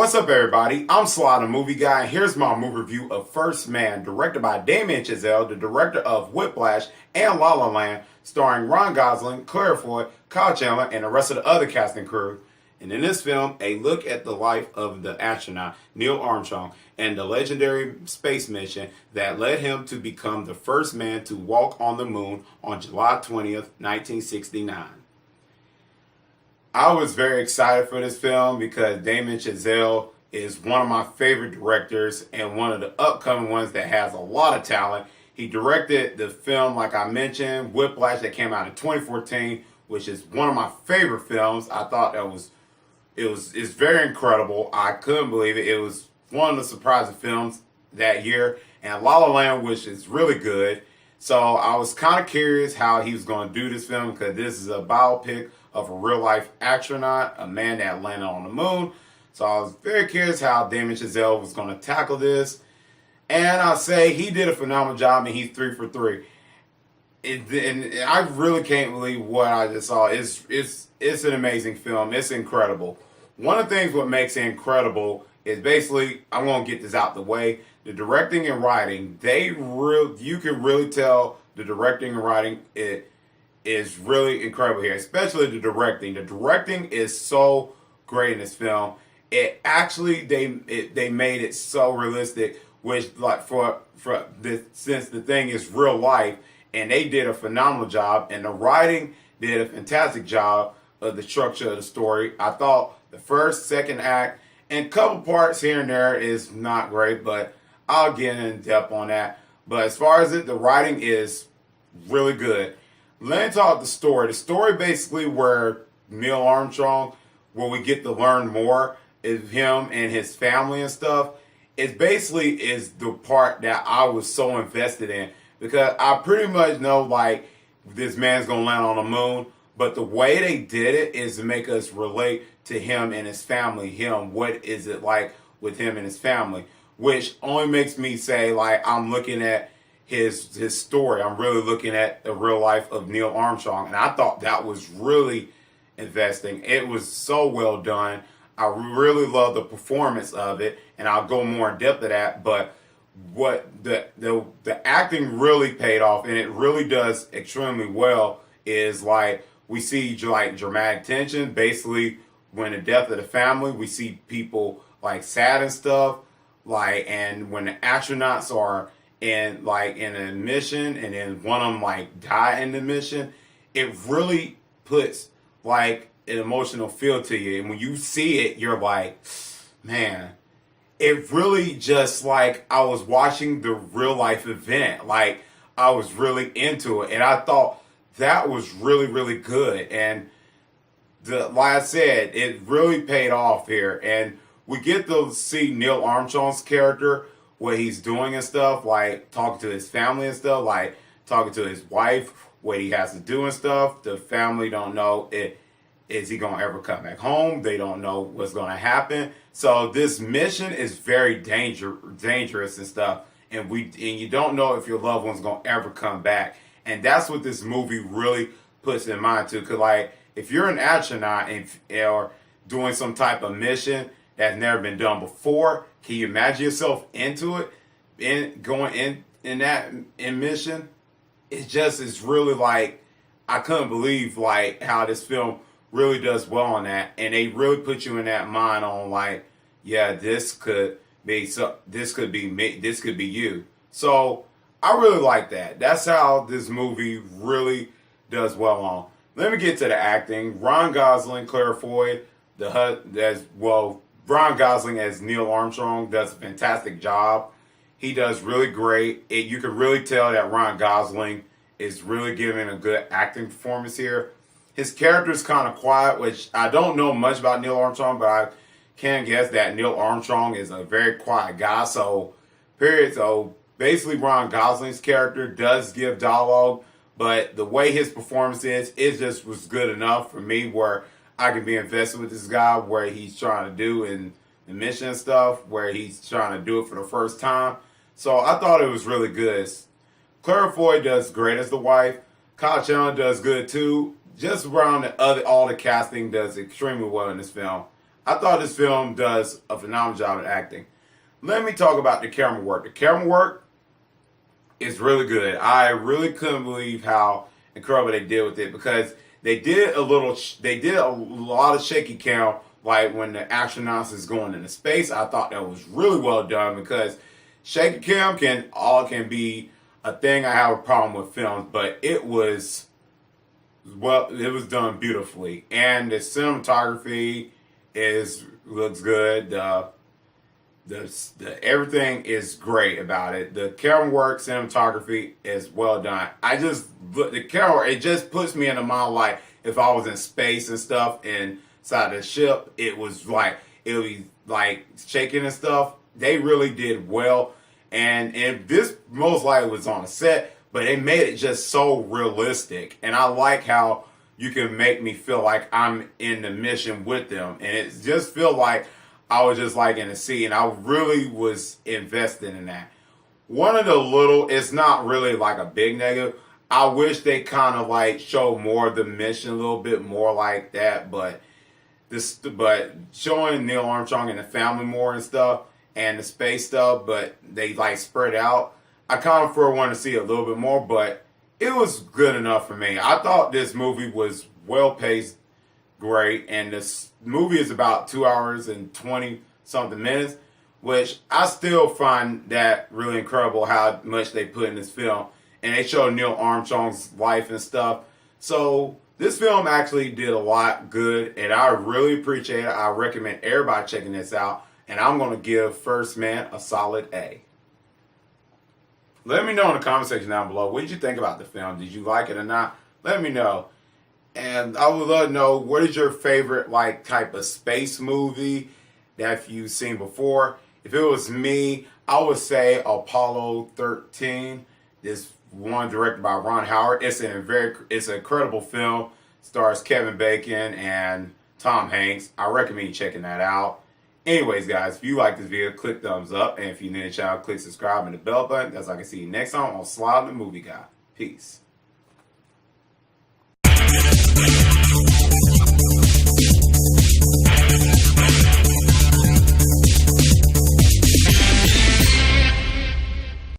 What's up, everybody? I'm Sly The Movie Guy, and here's my movie review of First Man, directed by Damien, Chazelle, the director of Whiplash and La La Land, starring Ron Gosling, Clarke, Chandler, and the rest of the other cast and crew. And in this film, a look at the life of the astronaut Neil Armstrong and the legendary space mission that led him to become the first man to walk on the moon on July 20th, 1969. I was very excited for this film because Damien Chazelle is one of my favorite directors and one of the upcoming ones that has a lot of talent. He directed the film, like I mentioned, Whiplash, that came out in 2014, which is one of my favorite films. I thought it's very incredible. I couldn't believe it. It was one of the surprising films that year. And La La Land, which is really good. So I was kind of curious how he was going to do this film because this is a biopic of a real-life astronaut, a man that landed on the moon. So I was very curious how Damien Chazelle was going to tackle this. And I'll say he did a phenomenal job, and he's 3 for 3. And I really can't believe what I just saw. It's an amazing film. It's incredible. One of the things what makes it incredible is basically, I'm going to get this out the way, the directing and writing. You can really tell the directing and writing is really incredible here, especially the directing. The directing is so great in this film. It actually they made it so realistic, which like since the thing is real life, and they did a phenomenal job, and the writing did a fantastic job of the structure of the story. I thought the first, second act, and a couple parts here and there is not great, but I'll get in depth on that. But as far as the writing is really good. Let me talk the story. The story basically where Neil Armstrong, where we get to learn more of him and his family and stuff, is the part that I was so invested in. Because I pretty much know, like, this man's going to land on the moon. But the way they did it is to make us relate to him and his family. What is it like with him and his family? Which only makes me say, like, I'm looking at his story. I'm really looking at the real life of Neil Armstrong. And I thought that was really investing. It was so well done. I really love the performance of it. And I'll go more in depth to that. But what the acting really paid off, and it really does extremely well, is like we see like dramatic tension. Basically, when the death of the family, we see people like sad and stuff. Like, and when the astronauts are in a mission, and then one of them like die in the mission, it really puts like an emotional feel to you. And when you see it, you're like, man, it really just like I was watching the real life event. Like, I was really into it, and I thought that was really, really good. And like I said, it really paid off here. And we get to see Neil Armstrong's character, what he's doing and stuff, like talking to his family and stuff, like talking to his wife, what he has to do and stuff. The family don't know is he gonna ever come back home? They don't know what's gonna happen. So this mission is very dangerous and stuff, and you don't know if your loved one's gonna ever come back. And that's what this movie really puts in mind too. Cause like if you're an astronaut or doing some type of mission that's never been done before, can you imagine yourself into it, going in that mission? It's really like, I couldn't believe like how this film really does well on that, and they really put you in that mind on like, yeah, this could be me, this could be you. So I really like that. That's how this movie really does well on. Let me get to the acting. Ron Gosling, Clarke, Ron Gosling as Neil Armstrong does a fantastic job. He does really great. You can really tell that Ron Gosling is really giving a good acting performance here. His character is kind of quiet, which I don't know much about Neil Armstrong, but I can guess that Neil Armstrong is a very quiet guy. So basically Ron Gosling's character does give dialogue, but the way his performance is, it just was good enough for me where I can be invested with this guy, where he's trying to do in the mission and stuff, where he's trying to do it for the first time. So I thought it was really good. Clarke does great as the wife. Chandler does good too. Just around all the casting does extremely well in this film. I thought this film does a phenomenal job of acting. Let me talk about the camera work. The camera work is really good. I really couldn't believe how incredible they did with it, because they did a lot of shaky cam, like when the astronauts is going into space. I thought that was really well done, because shaky cam can be a thing I have a problem with films, but it was done beautifully, and the cinematography looks good. The everything is great about it. The camera work, cinematography is well done. The camera, it just puts me in the mind like if I was in space and stuff inside the ship, it would be like shaking and stuff. They really did well, and this most likely was on a set, but they made it just so realistic, and I like how you can make me feel like I'm in the mission with them, and it just feel like I was just like in the scene. I really was invested in that. It's not really like a big negative. I wish they kind of like show more of the mission, a little bit more like that, but showing Neil Armstrong and the family more and stuff, and the space stuff, but they like spread out. I kind of want to see a little bit more, but it was good enough for me. I thought this movie was well paced, great, and this movie is about 2 hours and 20 something minutes, which I still find that really incredible how much they put in this film, and they show Neil Armstrong's life and stuff. So this film actually did a lot good, and I really appreciate it. I recommend everybody checking this out, and I'm going to give First Man a solid A. Let me know in the comment section down below, what did you think about the film? Did you like it or not? Let me know. And I would love to know, what is your favorite like type of space movie that you've seen before? If it was me, I would say Apollo 13. This one directed by Ron Howard. It's an incredible film. Stars Kevin Bacon and Tom Hanks. I recommend you checking that out. Anyways, guys, if you like this video, click thumbs up. And if you're new to the channel, click subscribe and the bell button. That's how I can see you next time on Sly The Movie Guy. Peace.